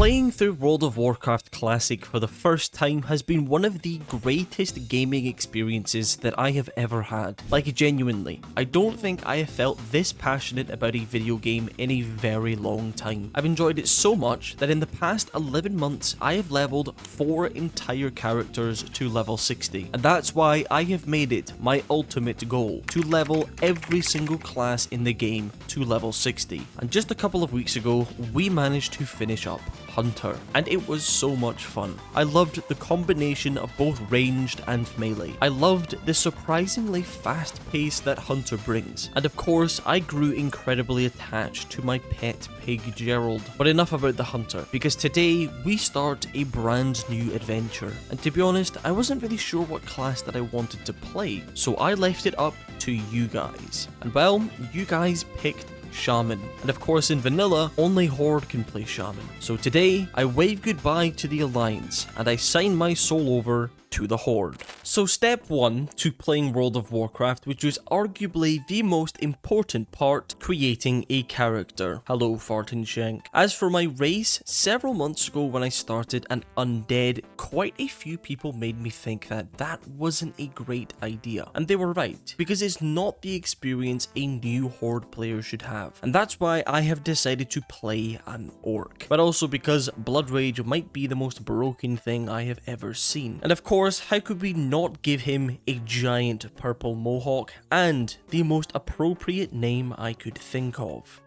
Playing through World of Warcraft Classic for the first time has been one of the greatest gaming experiences that I have ever had. Like, genuinely, I don't think I have felt this passionate about a video game in a very long time. I've enjoyed it so much that in the past 11 months I have leveled 4 entire characters to level 60, and that's why I have made it my ultimate goal to level every single class in the game to level 60. And just a couple of weeks ago we managed to finish up Hunter, and it was so much fun. I loved the combination of both ranged and melee. I loved the surprisingly fast pace that Hunter brings, and of course I grew incredibly attached to my pet pig Gerald. But enough about the Hunter, because today we start a brand new adventure, and to be honest, I wasn't really sure what class that I wanted to play, so I left it up to you guys. And well, you guys picked Shaman, and of course in vanilla, only Horde can play Shaman. So today, I wave goodbye to the Alliance, and I sign my soul over to the Horde. So step 1 to playing World of Warcraft, which was arguably the most important part, creating a character. Hello Fartin Shank. As for my race, several months ago when I started an undead, quite a few people made me think that that wasn't a great idea. And they were right, because it's not the experience a new Horde player should have. And that's why I have decided to play an orc. But also because Blood Rage might be the most broken thing I have ever seen. And of course, how could we not give him a giant purple mohawk and the most appropriate name I could think of?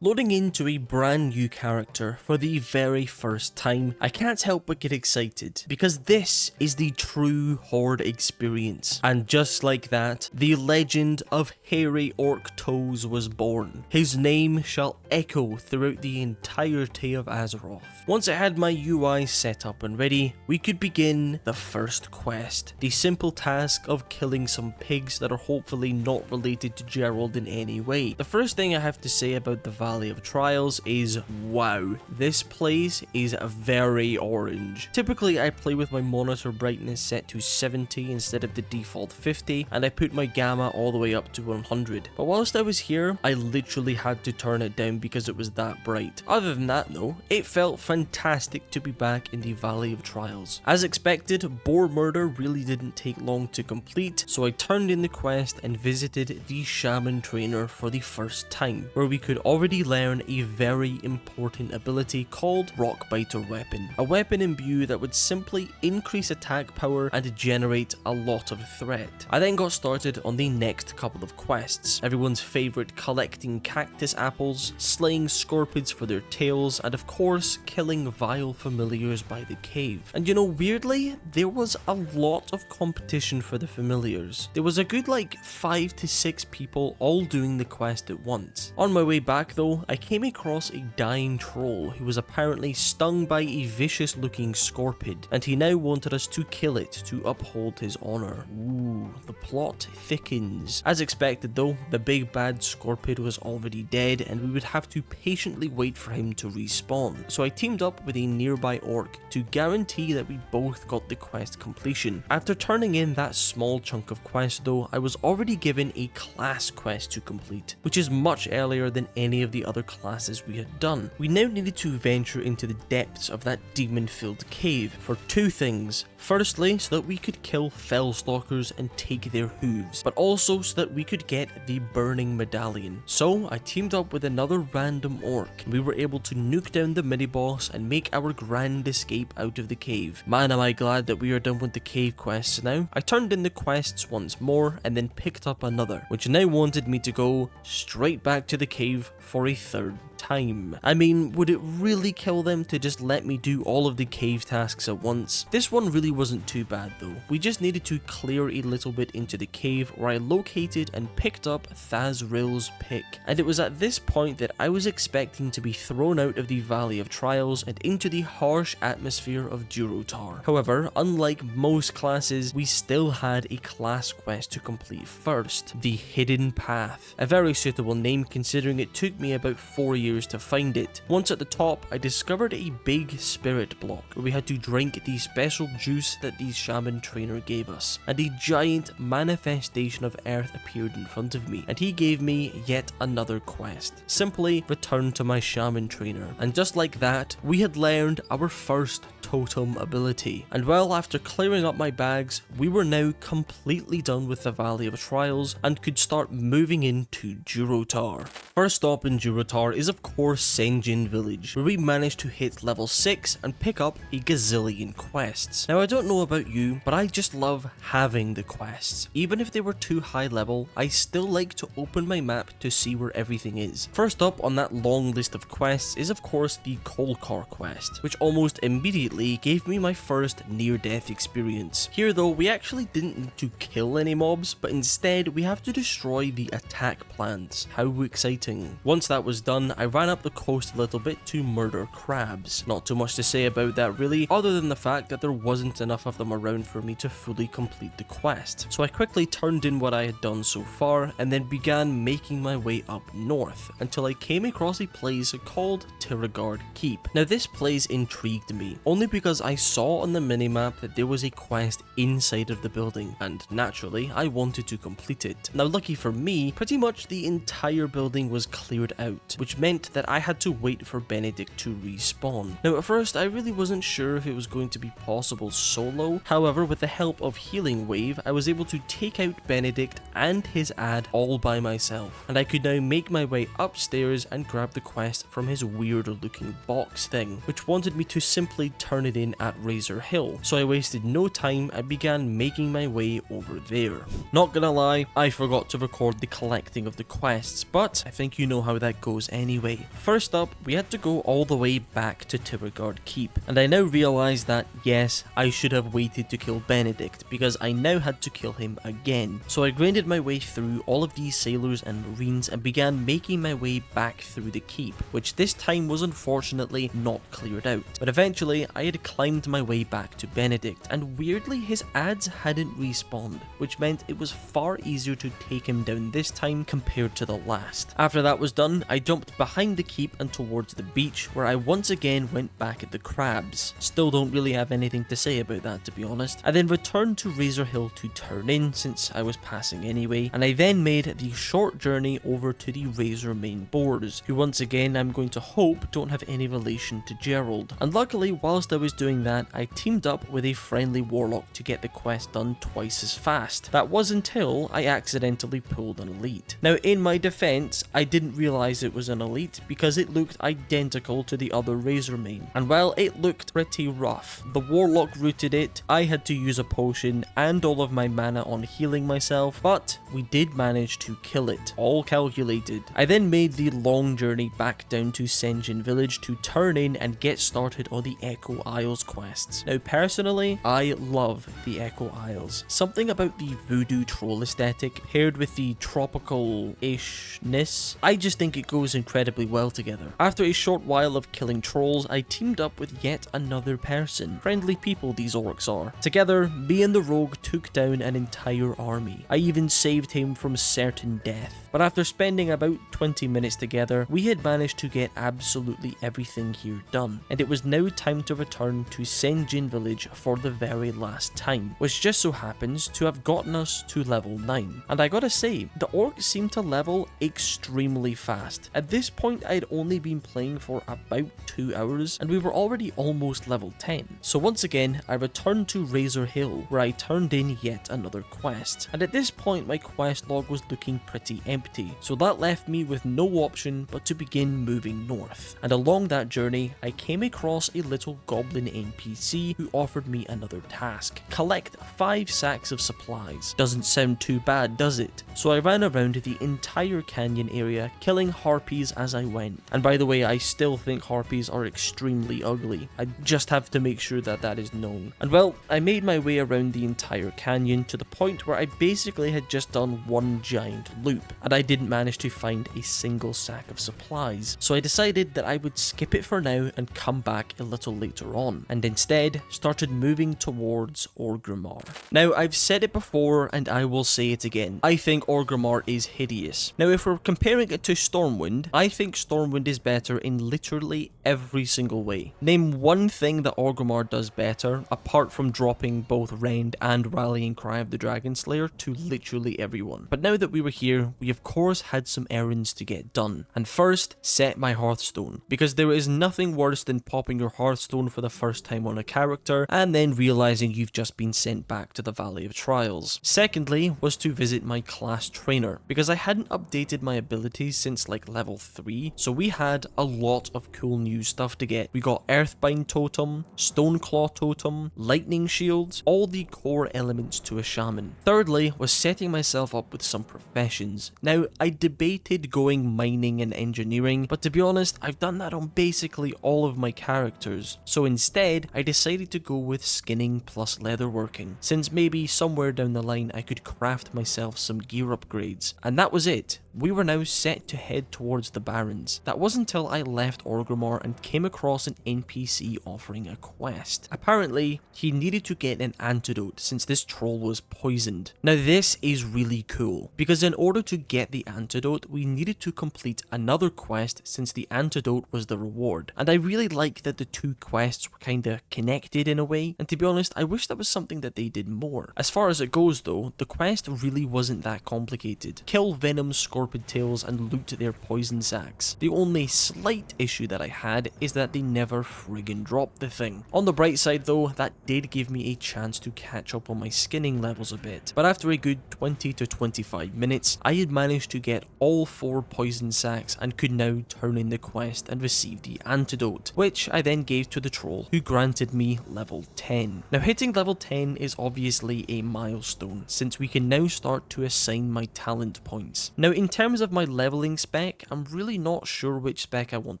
Loading into a brand new character for the very first time, I can't help but get excited, because this is the true Horde experience. And just like that, the legend of Hairy Orc Toes was born. His name shall echo throughout the entirety of Azeroth. Once I had my UI set up and ready, we could begin the first quest. The simple task of killing some pigs that are hopefully not related to Gerald in any way. The first thing I have to say about the Valley of Trials is, wow, this place is very orange. Typically I play with my monitor brightness set to 70 instead of the default 50, and I put my gamma all the way up to 100. But whilst I was here, I literally had to turn it down because it was that bright. Other than that though, it felt fantastic to be back in the Valley of Trials. As expected, Boar Murder really didn't take long to complete, so I turned in the quest and visited the Shaman trainer for the first time, where we could already learn a very important ability called Rockbiter Weapon. A weapon imbue that would simply increase attack power and generate a lot of threat. I then got started on the next couple of quests. Everyone's favourite collecting cactus apples, slaying scorpids for their tails, and of course killing vile familiars by the cave. And you know, weirdly, there was a lot of competition for the familiars. There was a good like 5 to 6 people all doing the quest at once. On my way back though, I came across a dying troll who was apparently stung by a vicious looking scorpid, and he now wanted us to kill it to uphold his honour. Ooh, the plot thickens. As expected though, the big bad scorpid was already dead, and we would have to patiently wait for him to respawn. So I teamed up with a nearby orc to guarantee that we both got the quest completion. After turning in that small chunk of quest though, I was already given a class quest to complete, which is much earlier than any of the other classes we had done. We now needed to venture into the depths of that demon-filled cave for 2 things. Firstly, so that we could kill fellstalkers and take their hooves, but also so that we could get the burning medallion. So I teamed up with another random orc, and we were able to nuke down the mini-boss and make our grand escape out of the cave. Man, am I glad that we are done with the cave quests now. I turned in the quests once more and then picked up another, which now wanted me to go straight back to the cave for a 3rd time. I mean, would it really kill them to just let me do all of the cave tasks at once? This one really wasn't too bad though. We just needed to clear a little bit into the cave, where I located and picked up Thazril's pick. And it was at this point that I was expecting to be thrown out of the Valley of Trials and into the harsh atmosphere of Durotar. However, unlike most classes, we still had a class quest to complete first, the Hidden Path. A very suitable name considering it took me me about 4 years to find it. Once at the top, I discovered a big spirit block where we had to drink the special juice that the shaman trainer gave us, and a giant manifestation of earth appeared in front of me, and he gave me yet another quest. Simply return to my shaman trainer. And just like that, we had learned our first totem ability. And well, after clearing up my bags, we were now completely done with the Valley of Trials and could start moving into Durotar. First stop in Durotar is of course Senjin Village, where we managed to hit level 6 and pick up a gazillion quests. Now I don't know about you, but I just love having the quests. Even if they were too high level, I still like to open my map to see where everything is. First up on that long list of quests is of course the Kolkar quest, which almost immediately gave me my first near-death experience. Here though, we actually didn't need to kill any mobs, but instead we have to destroy the attack plants. How exciting. Once that was done, I ran up the coast a little bit to murder crabs. Not too much to say about that really, other than the fact that there wasn't enough of them around for me to fully complete the quest. So I quickly turned in what I had done so far, and then began making my way up north, until I came across a place called Tiragard Keep. Now this place intrigued me, only because I saw on the minimap that there was a quest inside of the building, and naturally I wanted to complete it. Now lucky for me, pretty much the entire building was cleared out, which meant that I had to wait for Benedict to respawn. Now at first I really wasn't sure if it was going to be possible solo, however with the help of Healing Wave I was able to take out Benedict and his ad all by myself, and I could now make my way upstairs and grab the quest from his weird looking box thing, which wanted me to simply turn it in at Razor Hill. So I wasted no time and began making my way over there. Not gonna lie, I forgot to record the collecting of the quests, but I think you know how that goes anyway. First up, we had to go all the way back to Tiragard Keep, and I now realize that yes, I should have waited to kill Benedict, because I now had to kill him again. So I grinded my way through all of these sailors and marines and began making my way back through the keep, which this time was unfortunately not cleared out. But eventually I had climbed my way back to Benedict, and weirdly his ads hadn't respawned, which meant it was far easier to take him down this time compared to the last. After that was done, I jumped behind the keep and towards the beach, where I once again went back at the crabs. Still don't really have anything to say about that, to be honest. I then returned to Razor Hill to turn in, since I was passing anyway, and I then made the short journey over to the Razor main boars, who once again I'm going to hope don't have any relation to Gerald. And luckily, whilst I was doing that, I teamed up with a friendly warlock to get the quest done twice as fast. That was until I accidentally pulled an elite. Now in my defense, I didn't realize it was an elite because it looked identical to the other Razor main, and while it looked pretty rough, the warlock rooted it, I had to use a potion and all of my mana on healing myself, but we did manage to kill it, all calculated. I then made the long journey back down to Senjin Village to turn in and get started on the Echo Isles quests. Now personally, I love the Echo Isles. Something about the voodoo troll aesthetic paired with the tropical-ishness, I just think it goes incredibly well together. After a short while of killing trolls, I teamed up with yet another person. Friendly people these orcs are. Together, me and the rogue took down an entire army. I even saved him from certain death. But after spending about 20 minutes together, we had managed to get absolutely everything here done, and it was now time to return to Senjin Village for the very last time, which just so happens to have gotten us to level 9. And I gotta say, the orcs seem to level extremely fast. At this point, I'd only been playing for about 2 hours, and we were already almost level 10. So once again, I returned to Razor Hill, where I turned in yet another quest. And at this point, my quest log was looking pretty empty, so that left me with no option but to begin moving north. And along that journey, I came across a little goblin NPC who offered me another task. Collect 5 sacks of supplies. Doesn't sound too bad, does it? So I ran around the entire canyon area, killing harpies as I went. And by the way, I still think harpies are extremely ugly. I just have to make sure that that is known. And well, I made my way around the entire canyon to the point where I basically had just done one giant loop. And but I didn't manage to find a single sack of supplies, so I decided that I would skip it for now and come back a little later on, and instead started moving towards Orgrimmar. Now, I've said it before and I will say it again, I think Orgrimmar is hideous. Now, if we're comparing it to Stormwind, I think Stormwind is better in literally every single way. Name one thing that Orgrimmar does better, apart from dropping both Rend and Rallying Cry of the Dragon Slayer to literally everyone. But now that we were here, we of course had some errands to get done. And first, set my Hearthstone, because there is nothing worse than popping your Hearthstone for the first time on a character and then realizing you've just been sent back to the Valley of Trials. Secondly, was to visit my class trainer, because I hadn't updated my abilities since like level 3, so we had a lot of cool new stuff to get. We got Earthbind Totem, Stoneclaw Totem, Lightning Shields, all the core elements to a Shaman. Thirdly, was setting myself up with some professions. Now, I debated going mining and engineering, but to be honest, I've done that on basically all of my characters, so instead, I decided to go with skinning plus leatherworking, since maybe somewhere down the line I could craft myself some gear upgrades. And that was it. We were now set to head towards the Barrens. That wasn't until I left Orgrimmar and came across an NPC offering a quest. Apparently, he needed to get an antidote since this troll was poisoned. Now this is really cool, because in order to get the antidote, we needed to complete another quest since the antidote was the reward. And I really like that the two quests were kinda connected in a way, and to be honest, I wish that was something that they did more. As far as it goes though, the quest really wasn't that complicated. Kill Venom Scorpion Tails and loot their poison sacks. The only slight issue that I had is that they never friggin' dropped the thing. On the bright side though, that did give me a chance to catch up on my skinning levels a bit, but after a good 20 to 25 minutes, I had managed to get all 4 poison sacks and could now turn in the quest and receive the antidote, which I then gave to the troll, who granted me level 10. Now hitting level 10 is obviously a milestone, since we can now start to assign my talent points. Now in terms of my leveling spec, I'm really not sure which spec I want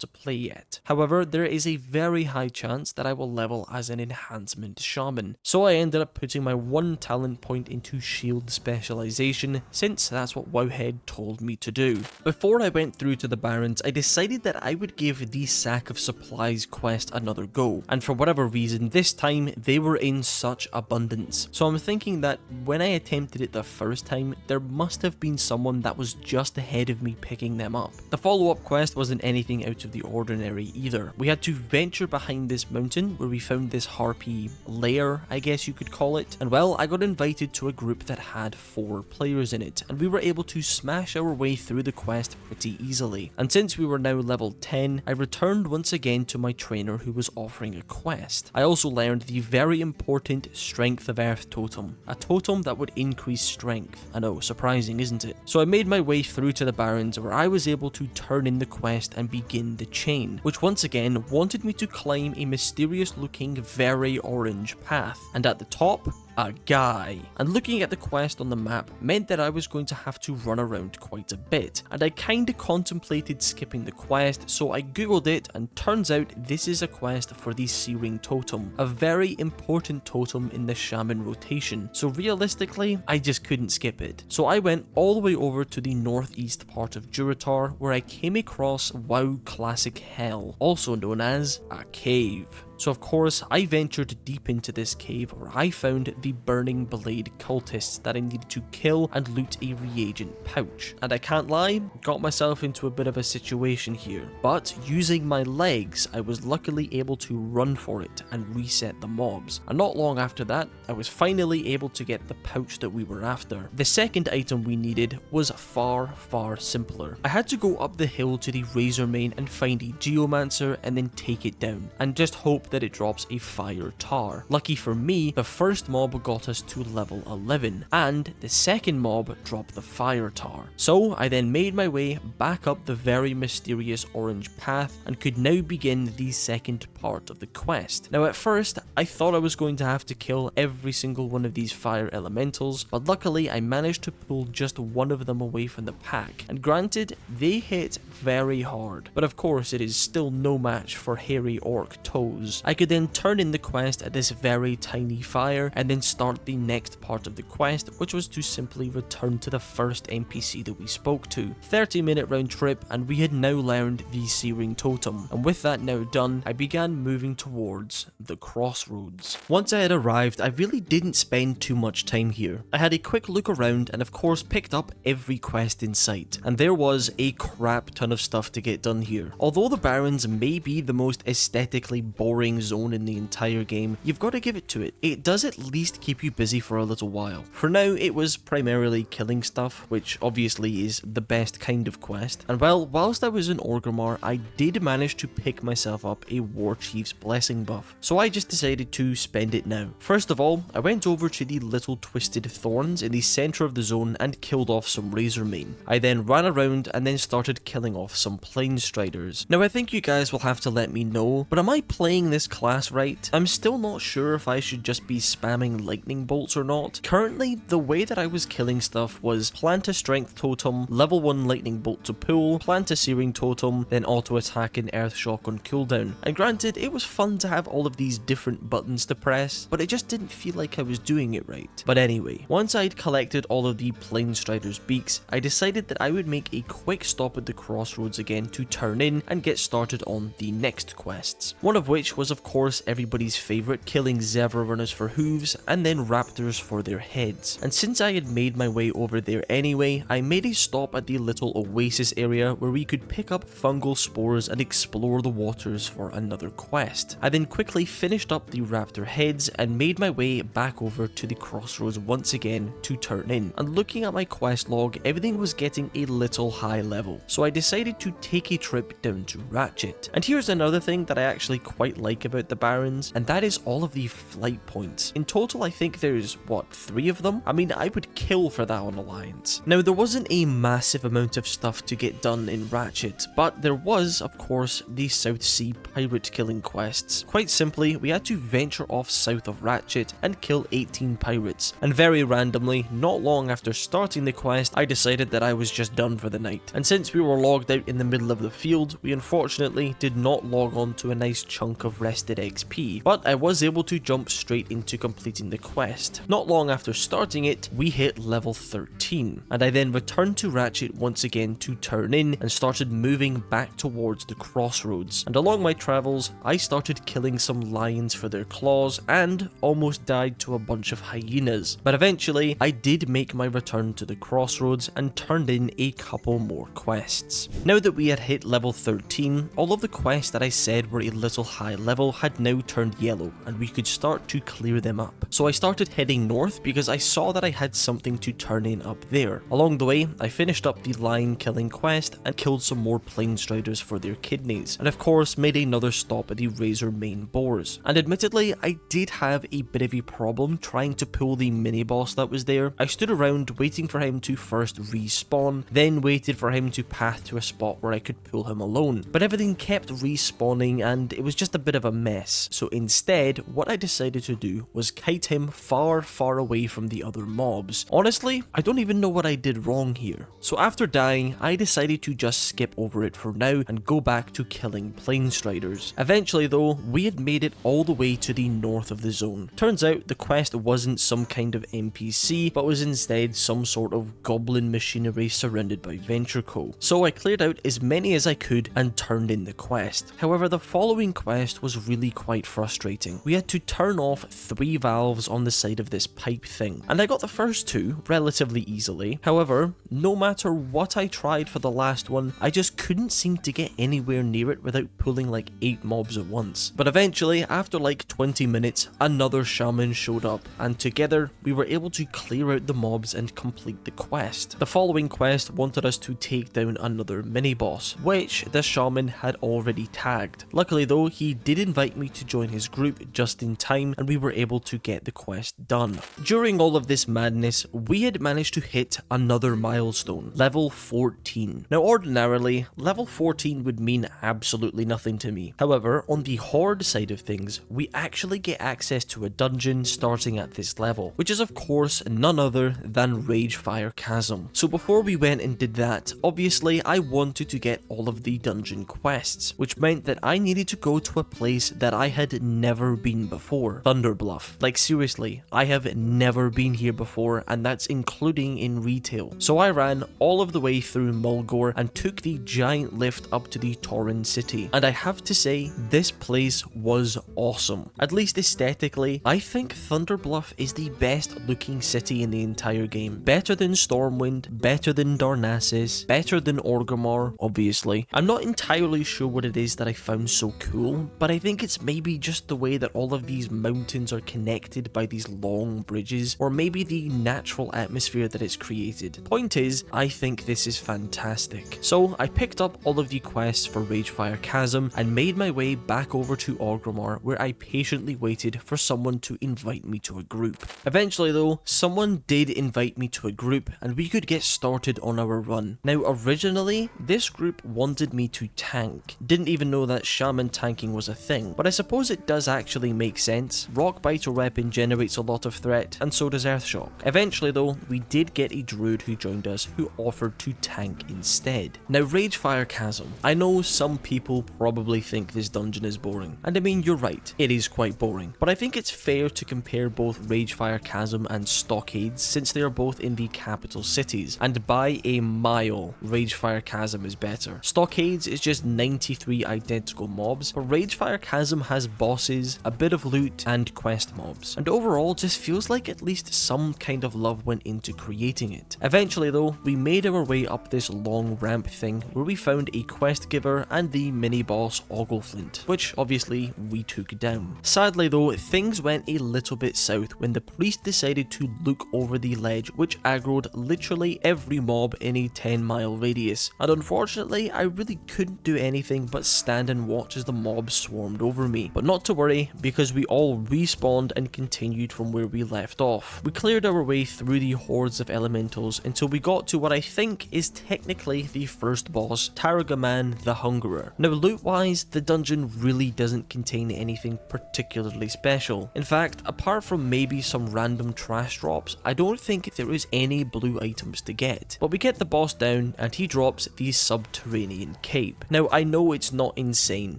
to play yet. However, there is a very high chance that I will level as an enhancement shaman, so I ended up putting my 1 talent point into shield specialization, since that's what Wowhead told me to do. Before I went through to the Barrens, I decided that I would give the Sack of Supplies quest another go, and for whatever reason this time they were in such abundance. So I'm thinking that when I attempted it the first time, there must have been someone that was just ahead of me picking them up. The follow-up quest wasn't anything out of the ordinary either. We had to venture behind this mountain where we found this harpy lair, I guess you could call it, and well, I got invited to a group that had 4 players in it, and we were able to smash our way through the quest pretty easily. And since we were now level 10, I returned once again to my trainer who was offering a quest. I also learned the very important Strength of Earth totem, a totem that would increase strength. I know, surprising isn't it? So I made my way through to the Barrens where I was able to turn in the quest and begin the chain, which once again wanted me to climb a mysterious looking very orange path, and at the top, a guy. And looking at the quest on the map meant that I was going to have to run around quite a bit, and I kinda contemplated skipping the quest, so I googled it, and turns out this is a quest for the Searing Totem, a very important totem in the Shaman rotation, so realistically I just couldn't skip it. So I went all the way over to the northeast part of Durotar where I came across WoW Classic Hell, also known as a cave. So of course, I ventured deep into this cave where I found the Burning Blade cultists that I needed to kill and loot a reagent pouch. And I can't lie, got myself into a bit of a situation here, but using my legs, I was luckily able to run for it and reset the mobs. And not long after that, I was finally able to get the pouch that we were after. The second item we needed was far simpler. I had to go up the hill to the Razormane and find a Geomancer and then take it down, and just hope that it drops a fire tar. Lucky for me, the first mob got us to level 11, and the second mob dropped the fire tar. So I then made my way back up the very mysterious orange path and could now begin the second part of the quest. Now at first, I thought I was going to have to kill every single one of these fire elementals, but luckily I managed to pull just one of them away from the pack, and granted, they hit very hard, but of course it is still no match for hairy orc toes. crossroads, I could then turn in the quest at this very tiny fire and then start the next part of the quest, which was to simply return to the first NPC that we spoke to. 30-minute round trip, and we had now learned the Searing Totem, and with that now done, I began moving towards the crossroads. Once I had arrived, I really didn't spend too much time here. I had a quick look around and of course picked up every quest in sight, and there was a crap ton of stuff to get done here. Although the Barrens may be the most aesthetically boring zone in the entire game, you've got to give it to it. It does at least keep you busy for a little while. For now, it was primarily killing stuff, which obviously is the best kind of quest, and well, whilst I was in Orgrimmar, I did manage to pick myself up a War Chief's Blessing buff, so I just decided to spend it now. First of all, I went over to the little twisted thorns in the centre of the zone and killed off some Razormane. I then ran around and then started killing off some Planestriders. Now I think you guys will have to let me know, but am I playing this class right? I'm still not sure if I should just be spamming lightning bolts or not. Currently, the way that I was killing stuff was plant a strength totem, level 1 lightning bolt to pull, plant a searing totem, then auto attack and earth shock on cooldown. And granted, it was fun to have all of these different buttons to press, but it just didn't feel like I was doing it right. But anyway, once I'd collected all of the Planestriders' beaks, I decided that I would make a quick stop at the crossroads again to turn in and get started on the next quests. One of which was of course everybody's favourite, killing zebra runners for hooves and then raptors for their heads. And since I had made my way over there anyway, I made a stop at the little oasis area where we could pick up fungal spores and explore the waters for another quest. I then quickly finished up the raptor heads and made my way back over to the crossroads once again to turn in. And looking at my quest log, everything was getting a little high level, so I decided to take a trip down to Ratchet. And here's another thing that I actually quite like about the Barrens, and that is all of the flight points. In total, I think there's, what, 3 of them? I mean, I would kill for that on Alliance. Now, there wasn't a massive amount of stuff to get done in Ratchet, but there was, of course, the South Sea pirate killing quests. Quite simply, we had to venture off south of Ratchet and kill 18 pirates, and very randomly, not long after starting the quest, I decided that I was just done for the night. And since we were logged out in the middle of the field, we unfortunately did not log on to a nice chunk of rested XP, but I was able to jump straight into completing the quest. Not long after starting it, we hit level 13, and I then returned to Ratchet once again to turn in and started moving back towards the crossroads. And along my travels, I started killing some lions for their claws and almost died to a bunch of hyenas. But eventually, I did make my return to the crossroads and turned in a couple more quests. Now that we had hit level 13, all of the quests that I said were a little high level had now turned yellow, and we could start to clear them up. So I started heading north because I saw that I had something to turn in up there. Along the way, I finished up the lion killing quest and killed some more Planestriders for their kidneys, and of course made another stop at the Razormane boars. And admittedly, I did have a bit of a problem trying to pull the mini boss that was there. I stood around waiting for him to first respawn, then waited for him to path to a spot where I could pull him alone. But everything kept respawning and it was just a bit of a mess. So instead, what I decided to do was kite him far, far away from the other mobs. Honestly, I don't even know what I did wrong here. So after dying, I decided to just skip over it for now and go back to killing Planestriders. Eventually though, we had made it all the way to the north of the zone. Turns out the quest wasn't some kind of NPC, but was instead some sort of goblin machinery surrounded by Venture Co. So I cleared out as many as I could and turned in the quest. However, the following quest was really quite frustrating. We had to turn off 3 valves on the side of this pipe thing, and I got the first 2 relatively easily. However, no matter what I tried for the last one, I just couldn't seem to get anywhere near it without pulling like 8 mobs at once. But eventually, after like 20 minutes, another shaman showed up, and together we were able to clear out the mobs and complete the quest. The following quest wanted us to take down another mini-boss, which the shaman had already tagged. Luckily though, he did invite me to join his group just in time, and we were able to get the quest done. During all of this madness, we had managed to hit another milestone, level 14. Now ordinarily, level 14 would mean absolutely nothing to me. However, on the horde side of things, we actually get access to a dungeon starting at this level, which is of course none other than Ragefire Chasm. So before we went and did that, obviously I wanted to get all of the dungeon quests, which meant that I needed to go to a place that I had never been before, Thunderbluff. Like seriously, I have never been here before, and that's including in retail. So I ran all of the way through Mulgore and took the giant lift up to the Tauren city. And I have to say, this place was awesome. At least aesthetically, I think Thunderbluff is the best looking city in the entire game. Better than Stormwind, better than Darnassus, better than Orgrimmar, obviously. I'm not entirely sure what it is that I found so cool, but I think it's maybe just the way that all of these mountains are connected by these long bridges, or maybe the natural atmosphere that it's created. Point is, I think this is fantastic. So I picked up all of the quests for Ragefire Chasm and made my way back over to Orgrimmar, where I patiently waited for someone to invite me to a group. Eventually though, someone did invite me to a group and we could get started on our run. Now originally, this group wanted me to tank. Didn't even know that Shaman tanking was a thing, but I suppose it does actually make sense. Rock Bite weapon generates a lot of threat, and so does Earthshock. Eventually though, we did get a druid who joined us who offered to tank instead. Now Ragefire Chasm. I know some people probably think this dungeon is boring, and I mean you're right, it is quite boring, but I think it's fair to compare both Ragefire Chasm and Stockades since they are both in the capital cities, and by a mile, Ragefire Chasm is better. Stockades is just 93 identical mobs, but Ragefire Chasm has bosses, a bit of loot, and quest mobs, and overall just feels like at least some kind of love went into creating it. Eventually though, we made our way up this long ramp thing where we found a quest giver and the mini boss Ogleflint, which obviously we took down. Sadly though, things went a little bit south when the priest decided to look over the ledge, which aggroed literally every mob in a 10-mile radius, and unfortunately I really couldn't do anything but stand and watch as the mobs swarmed over me. But not to worry, because we all respawned and continued from where we left off. We cleared our way through the hordes of elementals until we got to what I think is technically the first boss, Taragaman the Hungerer. Now loot wise, the dungeon really doesn't contain anything particularly special. In fact, apart from maybe some random trash drops, I don't think there is any blue items to get. But we get the boss down and he drops the subterranean cape. Now I know it's not insane,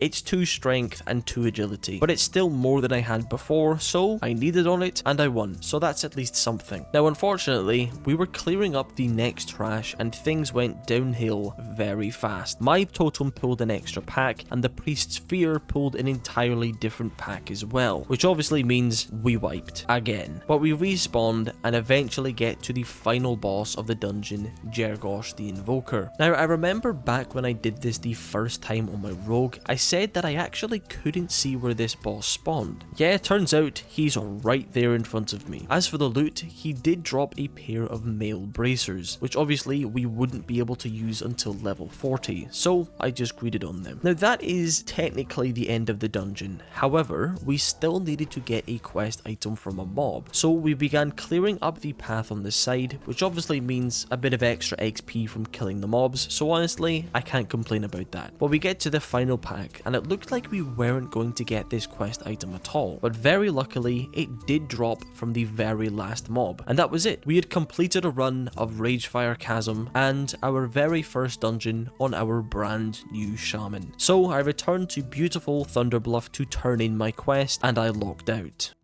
it's 2 strength and 2 agility, but it's still more than I had before, so I needed on it and I won, so that's at least something. Now unfortunately, we were clearing up the next trash and things went downhill very fast. My totem pulled an extra pack and the priest's fear pulled an entirely different pack as well, which obviously means we wiped again. But we respawned and eventually get to the final boss of the dungeon, Jergosh the Invoker. Now I remember back when I did this the first time on my rogue, I said that I actually couldn't see where this boss spawned. Yeah, turns out he's right there in front of me. As for the loot, he did drop a pair of mail bracers, which obviously we wouldn't be able to use until level 40, so I just greeted on them. Now that is technically the end of the dungeon, however, we still needed to get a quest item from a mob, so we began clearing up the path on the side, which obviously means a bit of extra XP from killing the mobs, so honestly, I can't complain about that. But we get to the final pack, and it looked like we weren't going to get this quest item at all, but very luckily, it did drop from the very last mob, and that was it. We had completed a run of Ragefire Chasm and our very first dungeon on our brand new Shaman. So I returned to beautiful Thunderbluff to turn in my quest, and I logged out.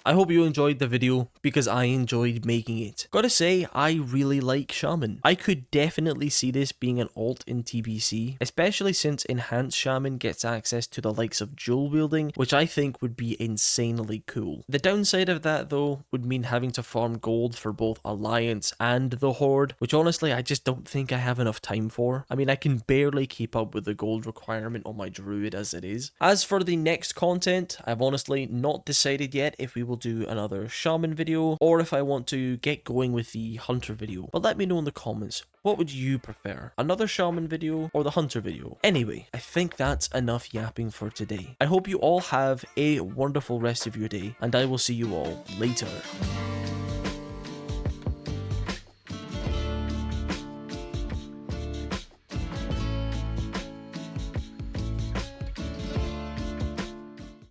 I hope you enjoyed the video, because I enjoyed making it. Gotta say, I really like Shaman. I could definitely see this being an alt in TBC, especially since Enhanced Shaman gets access to the likes of jewel wielding, which I think would be insanely cool. The downside of that though, would mean having to farm gold for both Alliance and the Horde, which honestly I just don't think I have enough time for. I mean, I can barely keep up with the gold requirement on my druid as it is. As for the next content, I've honestly not decided yet if we will do another Shaman video or if I want to get going with the Hunter video, but let me know in the comments, what would you prefer, another Shaman video or the Hunter video? Anyway, I think that's enough yapping for today. I hope you all have a wonderful rest of your day, and I will see you all later.